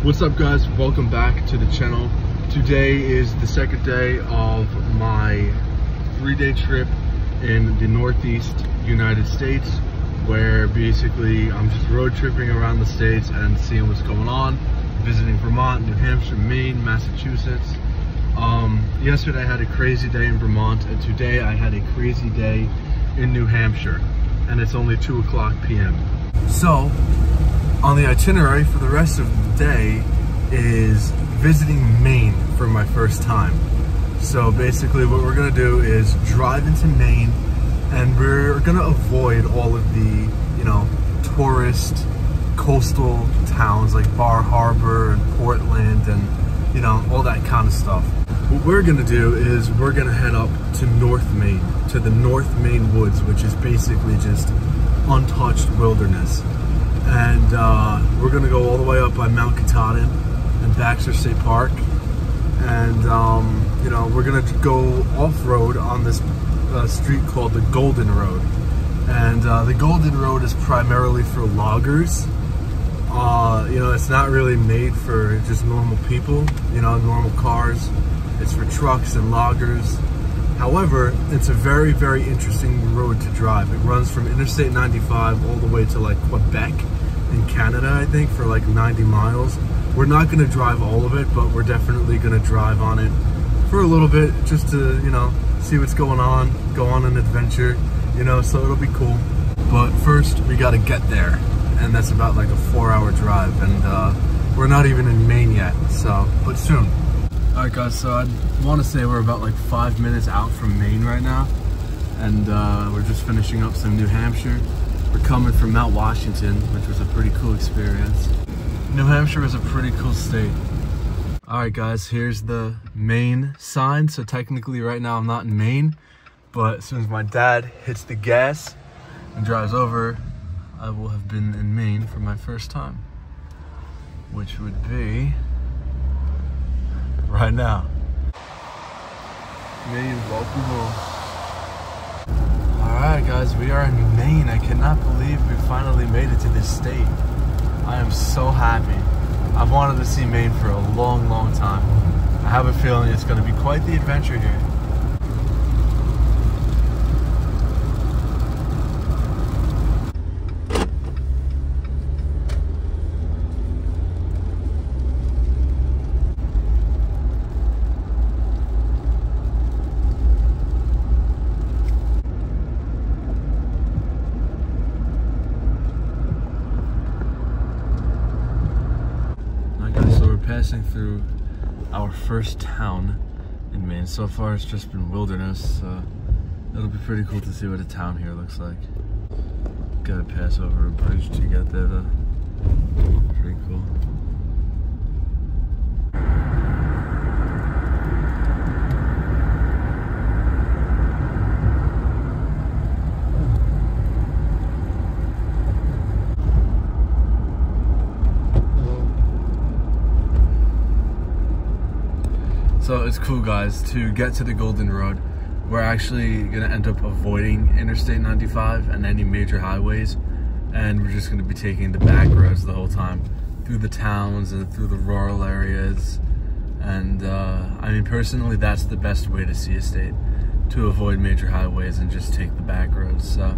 What's up guys, welcome back to the channel. Today is the second day of my 3-day trip in the Northeast United States, where basically I'm just road tripping around the states and seeing what's going on, visiting Vermont, New Hampshire, Maine, Massachusetts. Yesterday I had a crazy day in Vermont, and today I had a crazy day in New Hampshire, and it's only 2:00 p.m. So on the itinerary for the rest of the day is visiting Maine for my first time. So basically what we're gonna do is drive into Maine, and we're gonna avoid all of the, tourist coastal towns like Bar Harbor and Portland and, all that kind of stuff. What we're gonna do is we're gonna head up to North Maine, to the North Maine woods, which is basically just untouched wilderness. And we're gonna go all the way up by Mount Khatadin and Baxter State Park, and we're gonna go off-road on this street called the Golden Road. And the Golden Road is primarily for loggers. It's not really made for just normal people, normal cars. It's for trucks and loggers. However, it's a very, very interesting road to drive. It runs from Interstate 95 all the way to like Quebec in Canada, I think, for like 90 miles. We're not gonna drive all of it, but we're definitely gonna drive on it for a little bit, just to, see what's going on, go on an adventure, so it'll be cool. But first, we gotta get there, and that's about like a 4-hour drive, and we're not even in Maine yet, but soon. All right guys, so I want to say we're about like 5 minutes out from Maine right now, and we're just finishing up some New Hampshire. We're coming from Mount Washington, which was a pretty cool experience. New Hampshire is a pretty cool state. All right guys, here's the Maine sign. So technically right now I'm not in Maine, but as soon as my dad hits the gas and drives over, I will have been in Maine for my first time, which would be right now. Maine, welcome home. Alright guys, we are in Maine. I cannot believe we finally made it to this state. I am so happy. I've wanted to see Maine for a long, long time. I have a feeling it's going to be quite the adventure here. Passing through our first town in Maine. So far it's just been wilderness, so it'll be pretty cool to see what a town here looks like. Gotta pass over a bridge to get there though. Pretty cool. So it's cool guys, to get to the Golden Road, we're actually gonna end up avoiding Interstate 95 and any major highways, and we're just gonna be taking the back roads the whole time, through the towns and through the rural areas. And I mean, personally, that's the best way to see a state, to avoid major highways and just take the back roads. So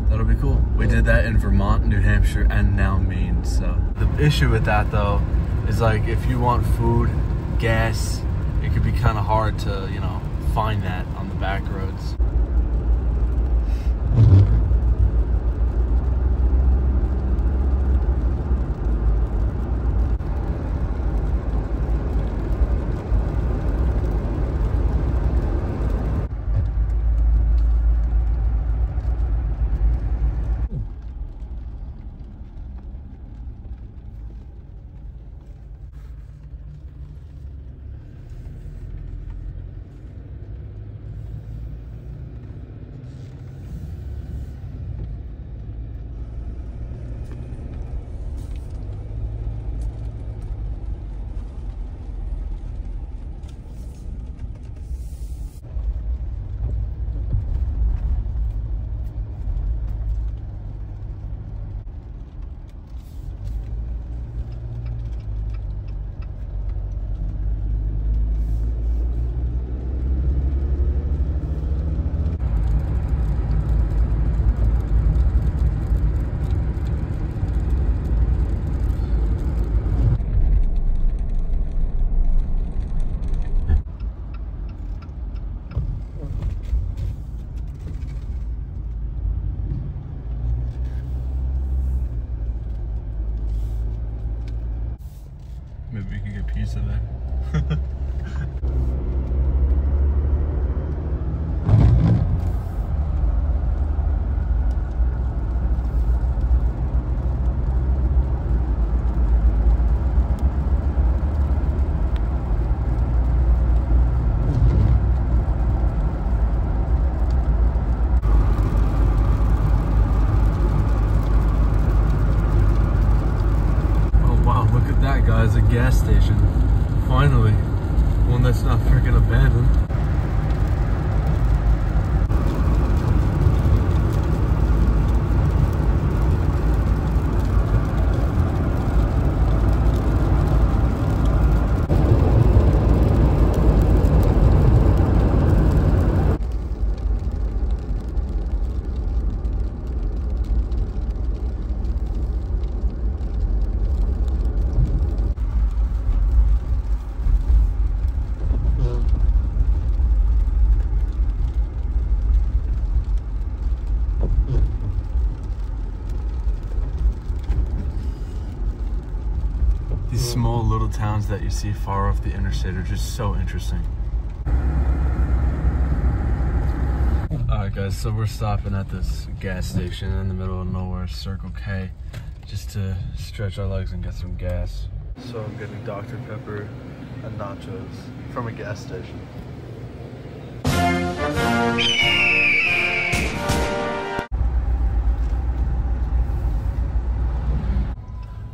that'll be cool. We did that in Vermont, New Hampshire, and now Maine. So the issue with that though is, like, if you want food, gas, it could be kind of hard to, find that on the back roads. Maybe we can get pizza there. Guys, a gas station. Finally, one that's not freaking abandoned. These small little towns that you see far off the interstate are just so interesting. Alright guys, so we're stopping at this gas station in the middle of nowhere, Circle K, just to stretch our legs and get some gas. So I'm getting Dr. Pepper and nachos from a gas station.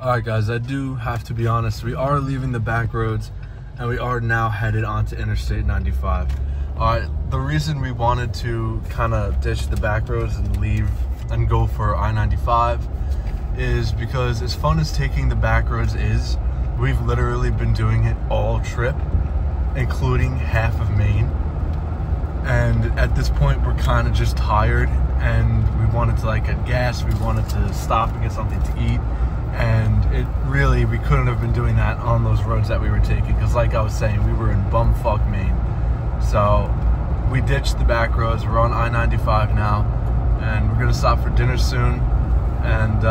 Alright guys, I do have to be honest, we are leaving the back roads and we are now headed onto Interstate 95. Alright, the reason we wanted to kind of ditch the back roads and leave and go for I-95 is because as fun as taking the back roads is, we've literally been doing it all trip, including half of Maine. And at this point we're kind of just tired and we wanted to like get gas, we wanted to stop and get something to eat. And it really, we couldn't have been doing that on those roads that we were taking because like I was saying, we were in bumfuck Maine. So we ditched the back roads, we're on I-95 now, and we're gonna stop for dinner soon. And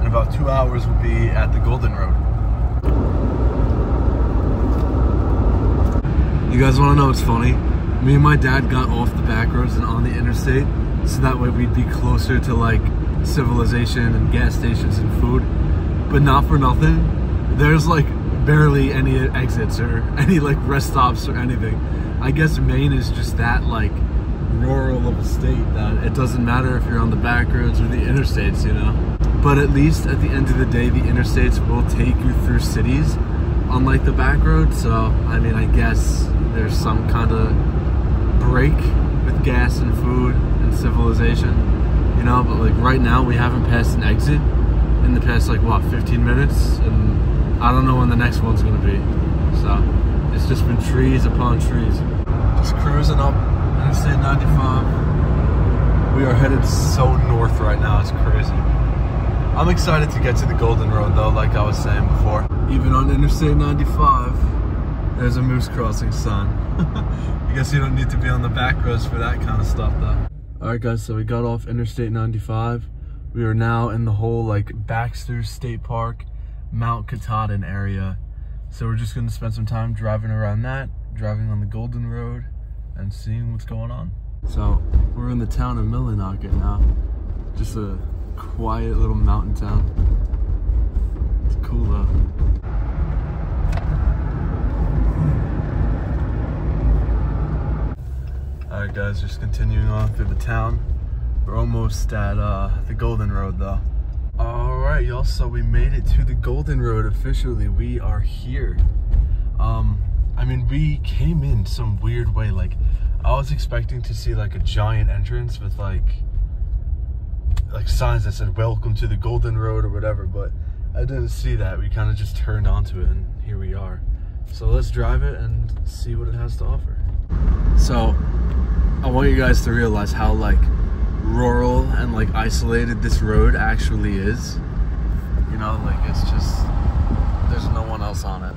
in about 2 hours we'll be at the Golden Road. You guys wanna know what's funny? Me and my dad got off the back roads and on the interstate, so that way we'd be closer to like civilization and gas stations and food. But not for nothing, there's like barely any exits or any like rest stops or anything. I guess Maine is just that like rural of a state that it doesn't matter if you're on the back roads or the interstates, you know. But at least at the end of the day, the interstates will take you through cities, unlike the back roads. So I mean, I guess there's some kind of break with gas and food and civilization, you know. But like right now we haven't passed an exit in the past like what, 15 minutes, and I don't know when the next one's gonna be. So it's just been trees upon trees. Just cruising up Interstate 95. We are headed so north right now, it's crazy. I'm excited to get to the Golden Road though, like I was saying before. Even on Interstate 95, there's a moose crossing sign. I guess you don't need to be on the back roads for that kind of stuff though. Alright guys, so we got off Interstate 95. We are now in the whole like Baxter State Park, Mount Khatadin area. So we're just gonna spend some time driving around that, driving on the Golden Road, and seeing what's going on. So we're in the town of Millinocket now. Just a quiet little mountain town. It's cool though. Alright guys, just continuing on through the town. We're almost at the Golden Road though. Alright y'all, so we made it to the Golden Road officially. We are here. I mean, we came in some weird way. Like, I was expecting to see like a giant entrance with like signs that said welcome to the Golden Road or whatever, but I didn't see that. We kind of just turned onto it and here we are. So let's drive it and see what it has to offer. So I want you guys to realize how like rural and like isolated this road actually is. You know, like it's just, there's no one else on it.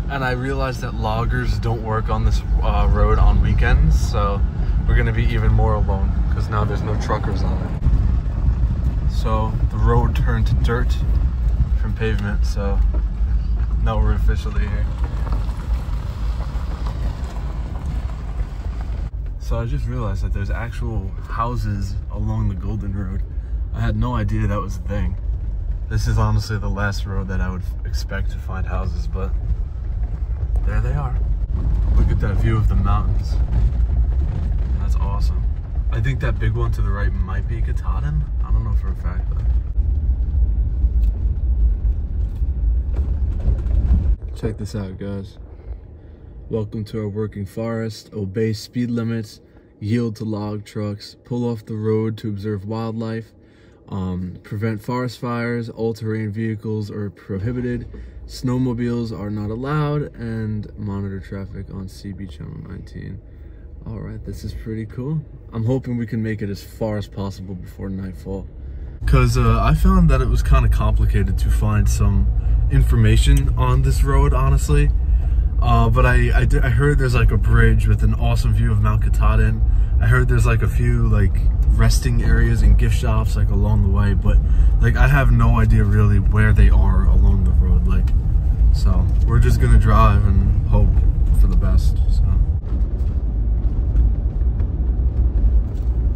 And I realized that loggers don't work on this road on weekends, so we're gonna be even more alone because now there's no truckers on it. So the road turned to dirt from pavement, so now we're we're officially here. So I just realized that there's actual houses along the Golden Road. I had no idea that was a thing. This is honestly the last road that I would expect to find houses, but there they are. Look at that view of the mountains. That's awesome. I think that big one to the right might be Khatadin. I don't know for a fact though. Check this out, guys. Welcome to our working forest. Obey speed limits, yield to log trucks, pull off the road to observe wildlife, prevent forest fires, all-terrain vehicles are prohibited, snowmobiles are not allowed, and monitor traffic on CB Channel 19. All right, this is pretty cool. I'm hoping we can make it as far as possible before nightfall. Because I found that it was kind of complicated to find some information on this road, honestly. But I heard there's like a bridge with an awesome view of Mount Khatadin. I heard there's like a few like resting areas and gift shops like along the way, but like I have no idea really where they are along the road. Like, so we're just gonna drive and hope for the best. So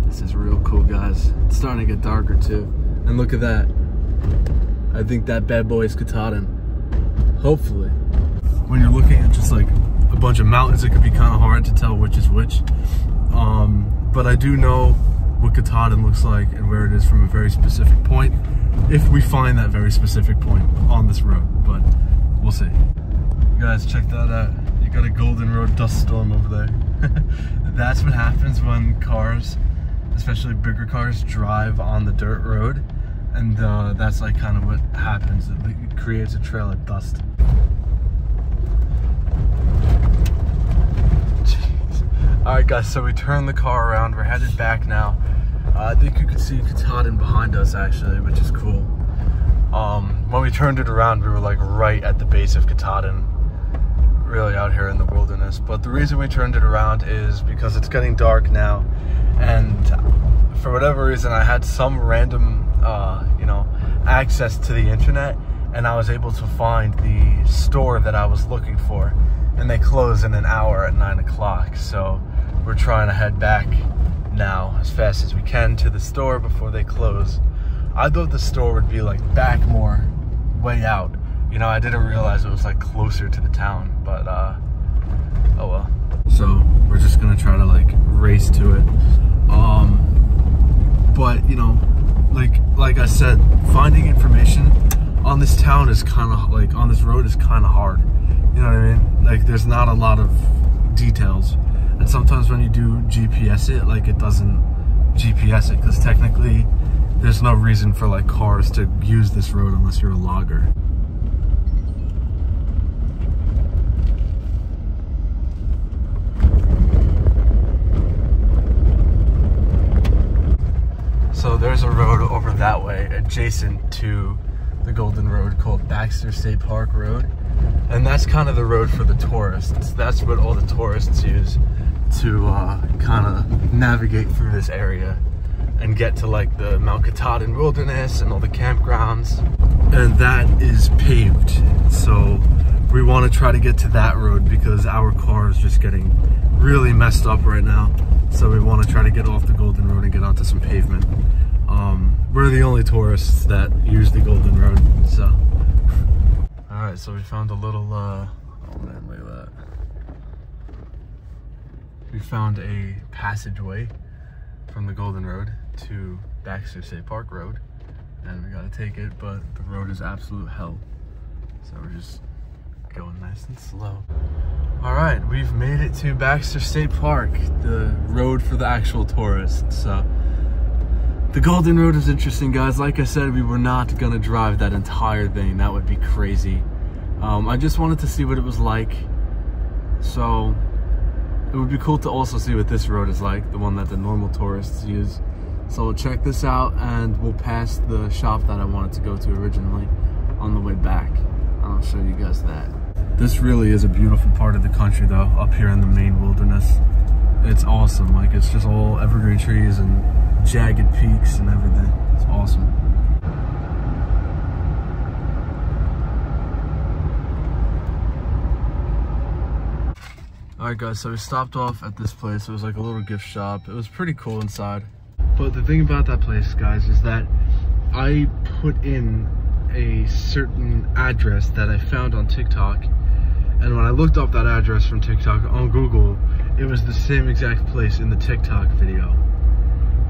this is real cool, guys. It's starting to get darker too, and look at that. I think that bad boy is Khatadin. Hopefully. When you're looking at just like a bunch of mountains, it could be kind of hard to tell which is which. But I do know what Khatadin looks like and where it is from a very specific point, if we find that very specific point on this road, but we'll see. Guys, check that out. You got a Golden Road dust storm over there. That's what happens when cars, especially bigger cars, drive on the dirt road. And that's like kind of what happens. It creates a trail of dust. Alright guys, so we turned the car around. We're headed back now. I think you can see Khatadin behind us actually, which is cool. When we turned it around, we were like right at the base of Khatadin, really out here in the wilderness. But the reason we turned it around is because it's getting dark now, and for whatever reason I had some random you know, access to the internet, and I was able to find the store that I was looking for, and they close in an hour at 9 o'clock. So we're trying to head back now as fast as we can to the store before they close. I thought the store would be like back more, way out. You know, I didn't realize it was like closer to the town, but oh well. So we're just gonna try to like race to it. But you know, like I said, finding information on this town is kind of like, on this road is kind of hard. You know what I mean? Like there's not a lot of details. And sometimes when you do GPS it, like it doesn't GPS it, because technically there's no reason for like cars to use this road unless you're a logger. So there's a road over that way adjacent to the Golden Road called Baxter State Park Road. And that's kind of the road for the tourists. That's what all the tourists use to kind of navigate through this area and get to like the Mount Khatadin wilderness and all the campgrounds. And that is paved. So we want to try to get to that road because our car is just getting really messed up right now. So we want to try to get off the Golden Road and get onto some pavement. We're the only tourists that use the Golden Road, so. All right, so we found a little, oh man, look at that. We found a passageway from the Golden Road to Baxter State Park Road, and we gotta take it, but the road is absolute hell. So we're just going nice and slow. All right, we've made it to Baxter State Park, the road for the actual tourists. So the Golden Road is interesting, guys. Like I said, we were not gonna drive that entire thing. That would be crazy. I just wanted to see what it was like. So it would be cool to also see what this road is like, the one that the normal tourists use. So we'll check this out and we'll pass the shop that I wanted to go to originally on the way back. I'll show you guys that. This really is a beautiful part of the country though, up here in the Maine wilderness. It's awesome, like it's just all evergreen trees and jagged peaks and everything. It's awesome. Alright guys, so we stopped off at this place. It was like a little gift shop. It was pretty cool inside. But the thing about that place, guys, is that I put in a certain address that I found on TikTok. And when I looked up that address from TikTok on Google, it was the same exact place in the TikTok video.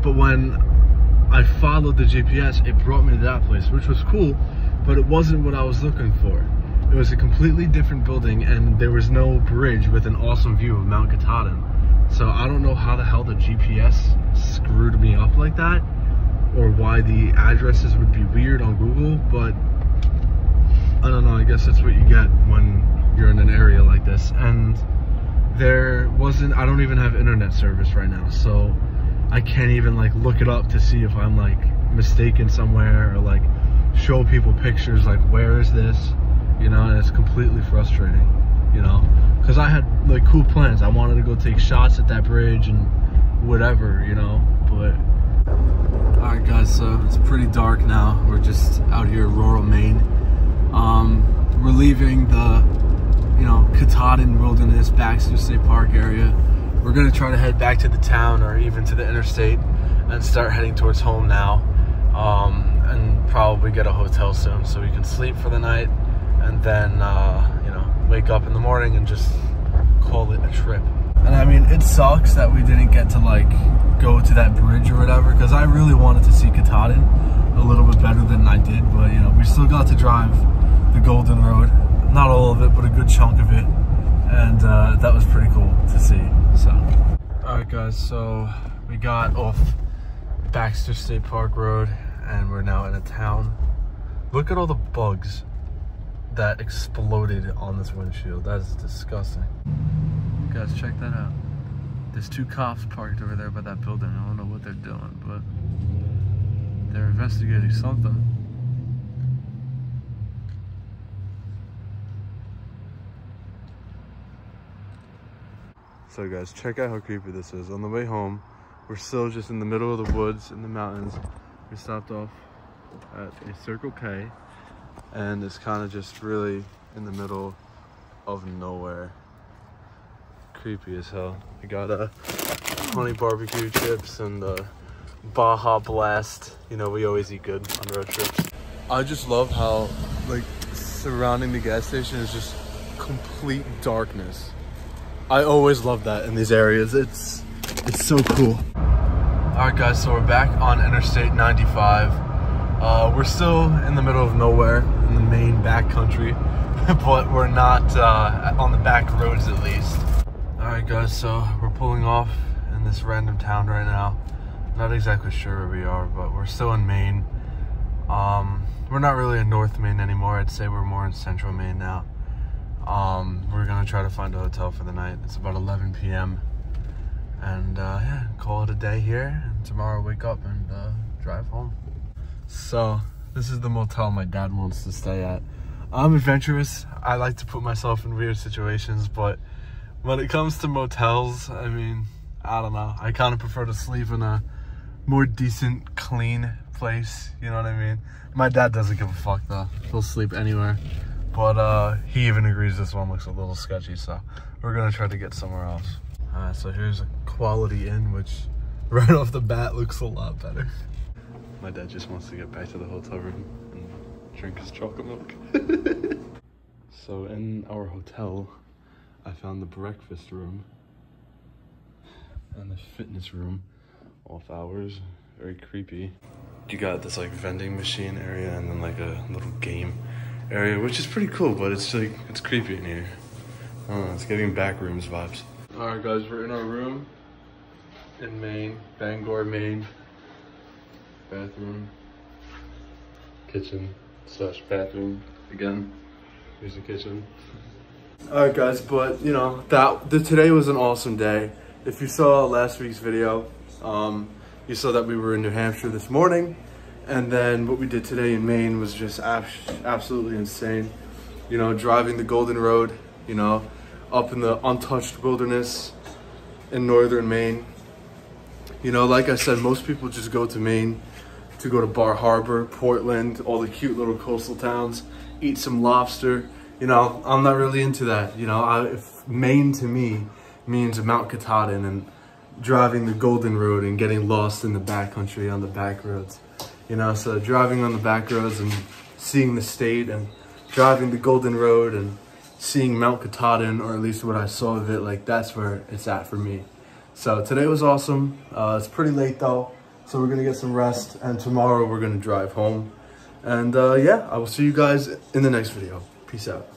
But when I followed the GPS, it brought me to that place, which was cool, but it wasn't what I was looking for. It was a completely different building, and there was no bridge with an awesome view of Mount Khatadin. So I don't know how the hell the GPS screwed me up like that, or why the addresses would be weird on Google, but I don't know, I guess that's what you get when you're in an area like this. And there wasn't, I don't even have internet service right now, so I can't even like look it up to see if I'm like mistaken somewhere, or like show people pictures like, where is this? You know, and it's completely frustrating, you know, because I had like cool plans. I wanted to go take shots at that bridge and whatever, you know, but alright guys, so it's pretty dark now. We're just out here in rural Maine. We're leaving the, you know, Khatadin Wilderness, Baxter State Park area. We're gonna try to head back to the town or even to the interstate and start heading towards home now, and probably get a hotel soon so we can sleep for the night, and then you know, wake up in the morning and just call it a trip. And I mean, it sucks that we didn't get to like go to that bridge or whatever, because I really wanted to see Khatadin a little bit better than I did. But you know, we still got to drive the Golden Road, not all of it, but a good chunk of it, and that was pretty cool to see. So alright guys, so we got off Baxter State Park Road and we're now in a town. Look at all the bugs that exploded on this windshield. That is disgusting. Guys, check that out. There's two cops parked over there by that building. I don't know what they're doing, but they're investigating something. So guys, check out how creepy this is. On the way home, we're still just in the middle of the woods in the mountains. We stopped off at a Circle K, and it's kind of just really in the middle of nowhere. Creepy as hell. We got honey barbecue chips and Baja Blast. You know, we always eat good on road trips. I just love how like surrounding the gas station is just complete darkness. I always love that in these areas. It's so cool. Alright guys, so we're back on Interstate 95. We're still in the middle of nowhere in the Maine backcountry, but we're not on the back roads at least. Alright guys, so we're pulling off in this random town right now. Not exactly sure where we are, but we're still in Maine. We're not really in North Maine anymore. I'd say we're more in Central Maine now. We're gonna try to find a hotel for the night. It's about 11 p.m. and yeah, call it a day here, and tomorrow wake up and drive home. So this is the motel my dad wants to stay at. I'm adventurous. I like to put myself in weird situations, but when it comes to motels, I mean, I don't know. I kind of prefer to sleep in a more decent, clean place. You know what I mean? My dad doesn't give a fuck though. He'll sleep anywhere. But he even agrees this one looks a little sketchy, so we're gonna try to get somewhere else. So here's a Quality Inn, which right off the bat looks a lot better. My dad just wants to get back to the hotel room and drink his chocolate milk. So in our hotel, I found the breakfast room and the fitness room, off hours, very creepy. You got this like vending machine area and then like a little game area, which is pretty cool, but it's like, it's creepy in here. I don't know, it's getting back rooms vibes. Alright guys, we're in our room in Maine, Bangor, Maine. Bathroom, kitchen / bathroom again. Here's the kitchen. Alright guys, but you know, today was an awesome day. If you saw last week's video, you saw that we were in New Hampshire this morning. And then what we did today in Maine was just absolutely insane. You know, driving the Golden Road, you know, up in the untouched wilderness in Northern Maine. You know, like I said, most people just go to Maine to go to Bar Harbor, Portland, all the cute little coastal towns, eat some lobster. You know, I'm not really into that. You know, Maine to me means Mount Khatadin and driving the Golden Road and getting lost in the backcountry on the back roads. You know, so driving on the back roads and seeing the state, and driving the Golden Road and seeing Mount Khatadin, or at least what I saw of it, like that's where it's at for me. So today was awesome. It's pretty late though, so we're gonna get some rest, and tomorrow we're gonna drive home. And yeah, I will see you guys in the next video. Peace out.